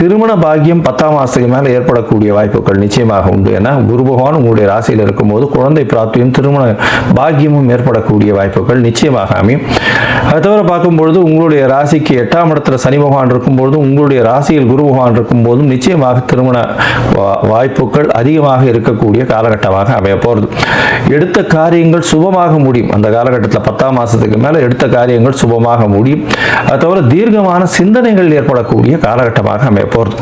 திருமண பாக்கியம் 10ஆம் மாசத்துக்கு மேல ஏற்படக்கூடிய வாய்ப்புகள் நிச்சயமாக உண்டு. ஏன்னா குரு பகவான் உங்களுடைய ராசியில் இருக்கும்போது குழந்தை பிராப்தியும் திருமண பாக்கியமும் ஏற்படக்கூடிய வாய்ப்புகள் நிச்சயமாக அமையும். அது தவிர பார்க்கும்பொழுது உங்களுடைய ராசிக்கு 8ஆம் இடத்துல சனி பகவான் இருக்கும்போது உங்களுடைய ராசியில் குரு பகவான் இருக்கும்போதும் நிச்சயமாக திருமண வாய்ப்புகள் அதிகமாக இருக்கக்கூடிய காலகட்டமாக அமைய போகிறது. எடுத்த காரியங்கள் சுபமாக முடியும். அந்த காலகட்டத்தில் 10ஆம் மாசத்துக்கு மேல எடுத்த காரியங்கள் சுபமாக முடியும். அது தவிர தீர்க்கமான சிந்தனைகள் ஏற்படக்கூடிய காலகட்டமாக அமைய போகிறது.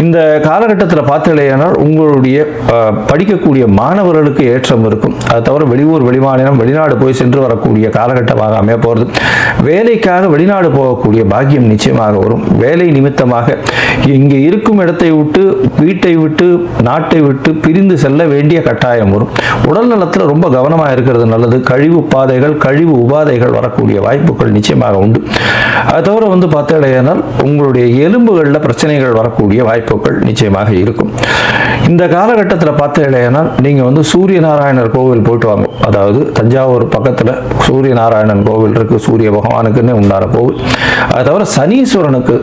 இந்த காலகட்டத்தில் பார்த்தீங்கன்னா உங்களுடைய படிக்கக்கூடிய மாணவர்களுக்கு ஏற்றம் இருக்கும். அது தவிர வெளியூர் வெளிமாநிலம் வெளிநாடு போய் சென்று வரக்கூடிய காலகட்டமாக அமைய போகிறது. வேலைக்காக வெளிநாடு போகக்கூடிய பாக்கியம் நிச்சயமாக வரும். வேலை நிமித்தமாக இங்கே இருக்கும் இடத்தை விட்டு வீட்டை விட்டு நாட்டை விட்டு பிரிந்து செல்ல வேண்டிய கட்டாயம் வரும். உடல் நலத்தில் ரொம்ப கவனமாக இருக்கிறது நல்லது. கழிவு பாதைகள் கழிவு உபாதைகள் வரக்கூடிய வாய்ப்புகள் நிச்சயமாக உண்டு. அது தவிர பார்த்தீங்கன்னா உங்களுடைய எலும்புகளில் பிரச்சனைகள் வரக்கூடிய வாய்ப்புகள் நிச்சயமாக இருக்கும். இந்த காலகட்டத்தில் பார்த்தீங்கன்னா நீங்கள் சூரிய நாராயணர் கோவில் போயிட்டு வாங்க. அதாவது தஞ்சாவூர் பக்கத்தில் சூரிய நாராயணன் கோவில் இருக்கு. சூரிய பகவானுக்குன்னு உண்டான கோவில். அது தவிர சனீஸ்வரனுக்கு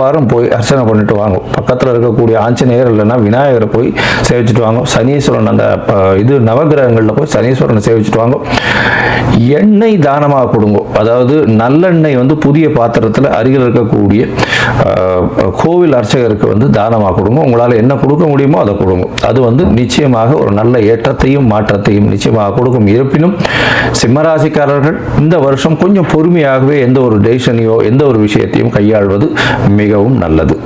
வாரம் போய் அர்ச்சனை பண்ணிட்டு வாங்க. பக்கத்தில் இருக்கக்கூடிய ஆஞ்சநேயர் இல்லைன்னா விநாயகரை போய் சேவிச்சுட்டு வாங்க. சனீஸ்வரன் அந்த நவகிரகங்களில் போய் சனீஸ்வரனை சேவிச்சுட்டு வாங்க. எண்ணெய் தானமாக கொடுங்க. அதாவது நல்லெண்ணெய் புதிய பாத்திரத்தில் அருகில் இருக்கக்கூடிய கோவில் அர்ச்சகருக்கு தானமாக கொடுங்க. உங்களால் என்ன கொடுக்க முடியுமோ அதை கொடுங்க. அது நிச்சயமாக ஒரு நல்ல ஏற்றத்தையும் மாற்றத்தையும் நிச்சயமாக கொடுக்கும். இருப்பினும் சிம்மராசிக்காரர்கள் இந்த வருஷம் கொஞ்சம் பொறுமையாகவே எந்த ஒரு டெசிஷனையோ எந்த ஒரு விஷயத்தையும் கையாள்வது மிகவும் நல்லது.